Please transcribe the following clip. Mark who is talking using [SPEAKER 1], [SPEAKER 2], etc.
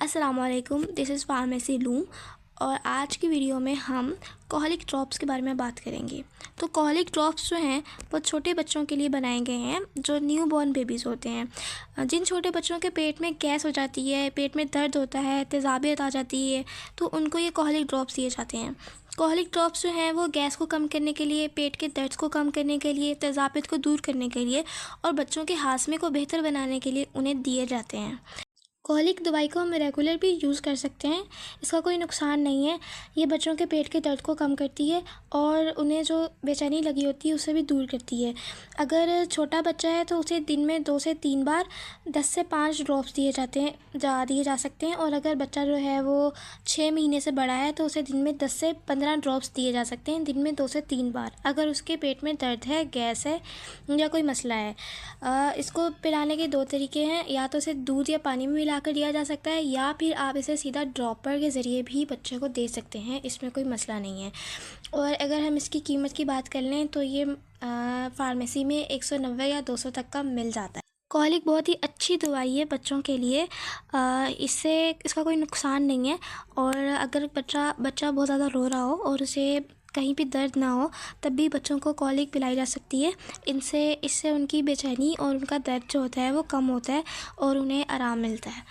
[SPEAKER 1] अस्सलामुअलैकुम, this is pharmacy loom. और आज की वीडियो में हम कोलिक ड्रॉप्स के बारे में बात करेंगे। तो कोलिक ड्रॉप्स जो हैं वो छोटे बच्चों के लिए बनाए गए हैं जो न्यू बॉर्न बेबीज़ होते हैं। जिन छोटे बच्चों के पेट में गैस हो जाती है, पेट में दर्द होता है, तेज़ाबियत आ जाती है, तो उनको ये कोलिक ड्रॉप्स दिए जाते हैं। कोलिक ड्रॉप्स जो हैं वो गैस को कम करने के लिए, पेट के दर्द को कम करने के लिए, तेज़ाबियत को दूर करने के लिए और बच्चों के हाजमे को बेहतर बनाने के लिए उन्हें दिए जाते हैं। कोलिक दवाई को हम रेगुलर भी यूज़ कर सकते हैं, इसका कोई नुकसान नहीं है। ये बच्चों के पेट के दर्द को कम करती है और उन्हें जो बेचैनी लगी होती है उसे भी दूर करती है। अगर छोटा बच्चा है तो उसे दिन में 2 से 3 बार 10 से 5 ड्रॉप्स दिए जा सकते हैं। और अगर बच्चा जो है वो 6 महीने से बड़ा है तो उसे दिन में 10 से 15 ड्रॉप्स दिए जा सकते हैं, दिन में 2 से 3 बार, अगर उसके पेट में दर्द है, गैस है या कोई मसला है। इसको पिलाने के 2 तरीके हैं, या तो इसे दूध या पानी में मिलाकर दिया जा सकता है या फिर आप इसे सीधा ड्रॉपर के ज़रिए भी बच्चे को दे सकते हैं, इसमें कोई मसला नहीं है। और अगर हम इसकी कीमत की बात कर लें तो ये फार्मेसी में 190 या 200 तक का मिल जाता है। कोलिक बहुत ही अच्छी दवाई है बच्चों के लिए, इसका कोई नुकसान नहीं है। और अगर बच्चा बहुत ज़्यादा रो रहा हो और उसे कहीं भी दर्द ना हो तब भी बच्चों को कोलिक पिलाई जा सकती है। इससे उनकी बेचैनी और उनका दर्द जो होता है वो कम होता है और उन्हें आराम मिलता है।